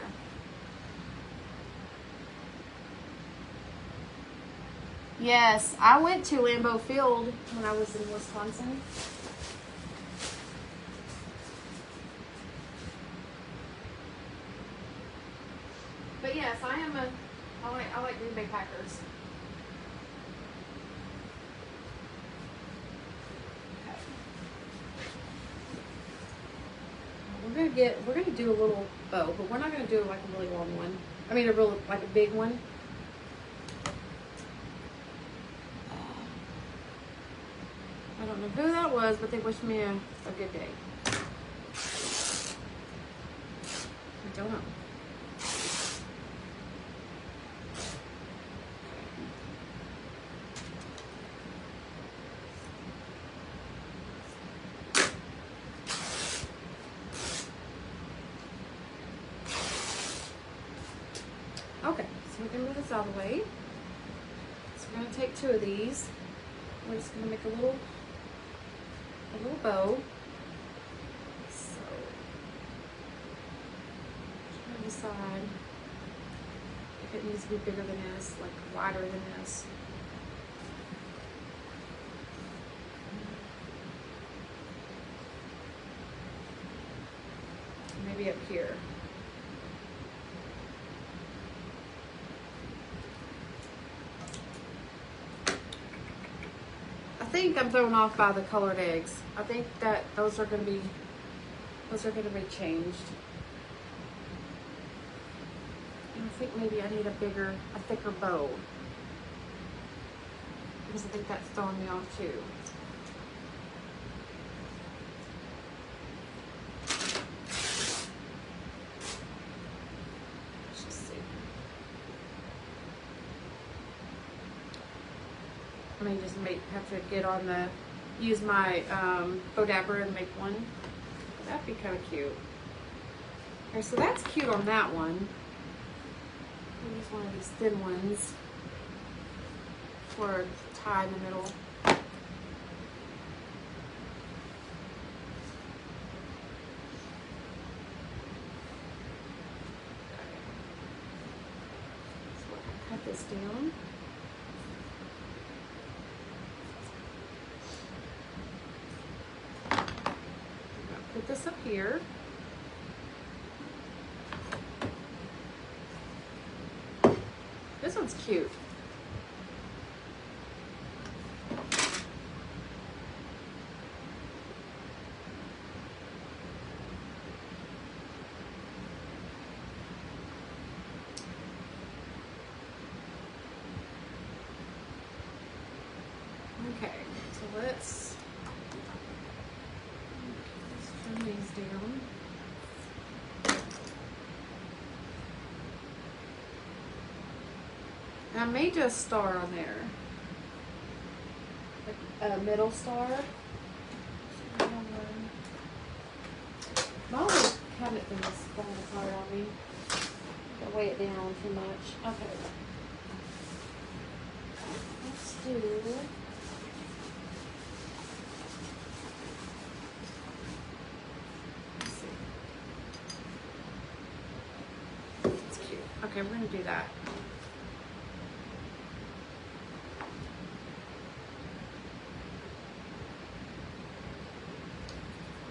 Yes, I went to Lambeau Field when I was in Wisconsin. But yes, I like Green Bay Packers. We're gonna do a little bow, but we're not gonna do like a really long one. I mean, like a big one. I don't know who that was, but they wished me a good day. I don't know. Okay, so we're gonna move this out of the way. So we're gonna take 2 of these. We're just gonna make a little bow. So try to decide if it needs to be bigger than this, like wider than this. Maybe up here. I think I'm thrown off by the colored eggs. I think that those are going to be changed. And I think maybe I need a thicker bow, because I think that's throwing me off too. Let's just see. I may just have to get on use my bow dabber and make one. That'd be kind of cute. Okay, so that's cute on that one. I'll use one of these thin ones for a tie in the middle. Okay. So I'll cut this down. Put this up here. This one's cute. down. And I may do a star on there. Like a middle star. My little cabinet thing is falling apart on me. Don't weigh it down too much. Okay. Let's do. Let's see. It's cute. Okay, we're gonna do that.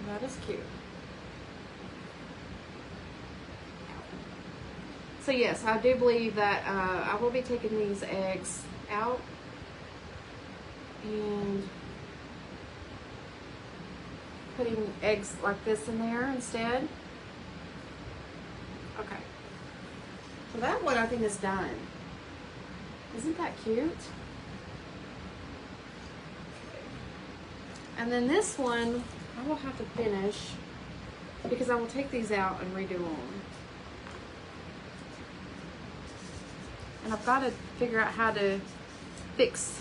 That is cute. So yes, I do believe that I will be taking these eggs out and putting eggs like this in there instead. Okay. So that one I think is done. Isn't that cute? And then this one I will have to finish because I will take these out and redo them. And I've got to figure out how to fix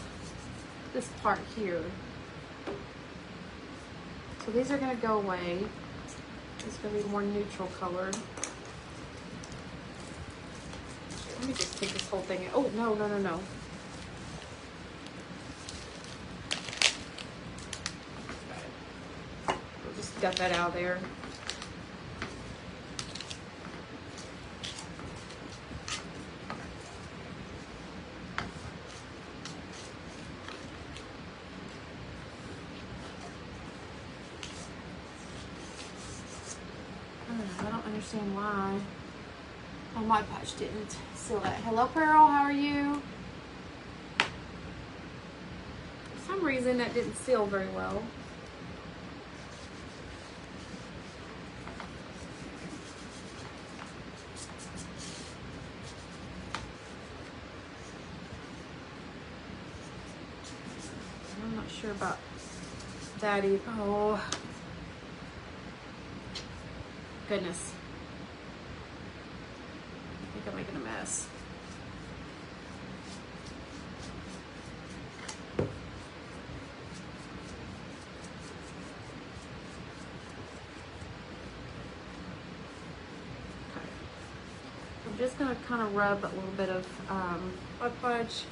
this part here. So these are going to go away. It's going to be more neutral colored. Let me just take this whole thing. Oh, no. We'll just gut that out of there. I don't understand why my Mod Podge didn't seal that. Hello, Pearl. How are you? For some reason, that didn't seal very well. I'm not sure about that either. Oh. Goodness. I think I'm making a mess. Okay. I'm just going to kind of rub a little bit of Mod Podge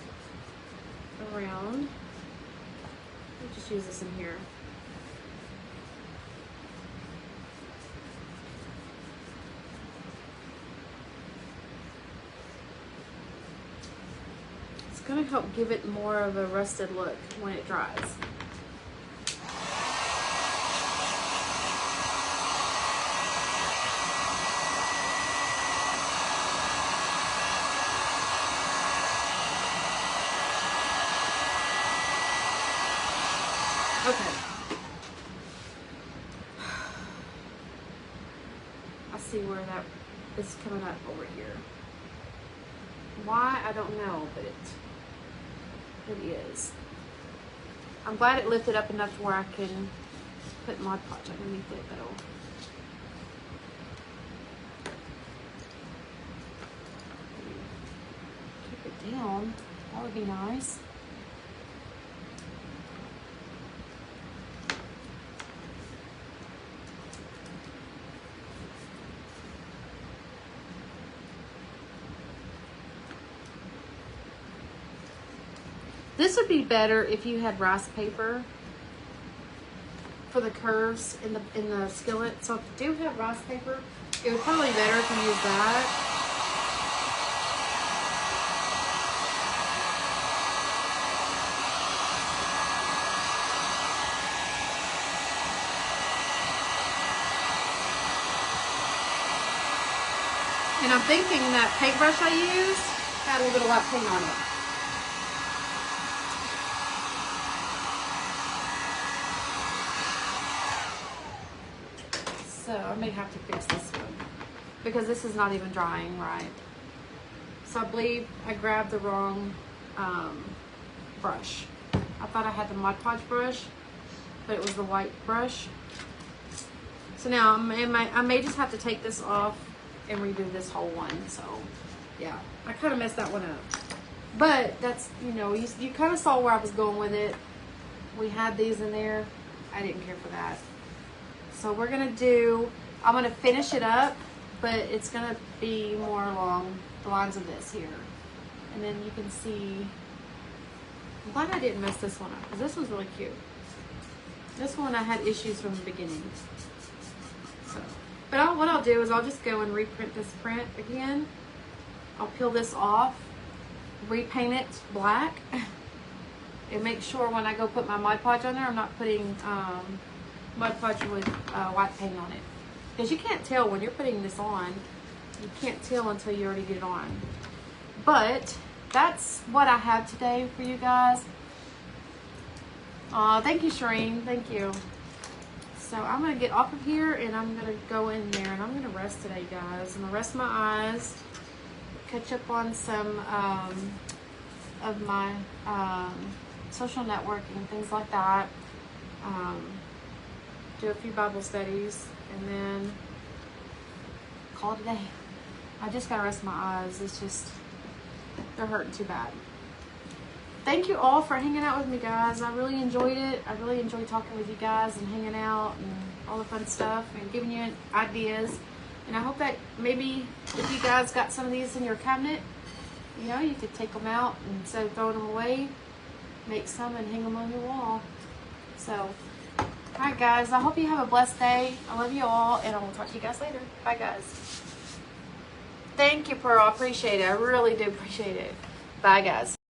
around. Let me just use this in here. It's going to help give it more of a rusted look when it dries. Okay. I see where that is coming up over here. Why, I don't know, but it is. I'm glad it lifted up enough to where I can put Mod Podge underneath it though. Keep it down. That would be nice. This would be better if you had rice paper for the curves in the skillet. So if you do have rice paper, it would probably be better if you use that. And I'm thinking that paintbrush I used had a little bit of white paint on it. So I may have to fix this one because this is not even drying right. So I believe I grabbed the wrong brush. I thought I had the Mod Podge brush, but it was the white brush. So now I may just have to take this off and redo this whole one. So yeah, I kind of messed that one up. But that's, you know, you kind of saw where I was going with it. We had these in there. I didn't care for that. So we're going to I'm going to finish it up, but it's going to be more along the lines of this here. And then you can see, I'm glad I didn't mess this one up because this one's really cute. This one I had issues from the beginning. So, but what I'll do is I'll just go and reprint this print again. I'll peel this off, repaint it black, and make sure when I go put my Mod Podge on there, I'm not putting Mod Podge with white paint on it. Because you can't tell when you're putting this on. You can't tell until you already get it on. But that's what I have today for you guys. Thank you, Shireen. Thank you. So I'm going to get off of here and I'm going to go in there and I'm going to rest today, guys. I'm going to rest my eyes, catch up on some of my social networking, things like that. Do a few Bible studies and then call it a day. I just got to rest my eyes. It's just, they're hurting too bad. Thank you all for hanging out with me, guys. I really enjoyed it. I really enjoyed talking with you guys and hanging out and all the fun stuff and giving you ideas. And I hope that maybe if you guys got some of these in your cabinet, you know, you could take them out and instead of throwing them away, make some and hang them on your wall. So, alright guys, I hope you have a blessed day. I love you all and I will talk to you guys later. Bye guys. Thank you, Pearl. I appreciate it. I really do appreciate it. Bye guys.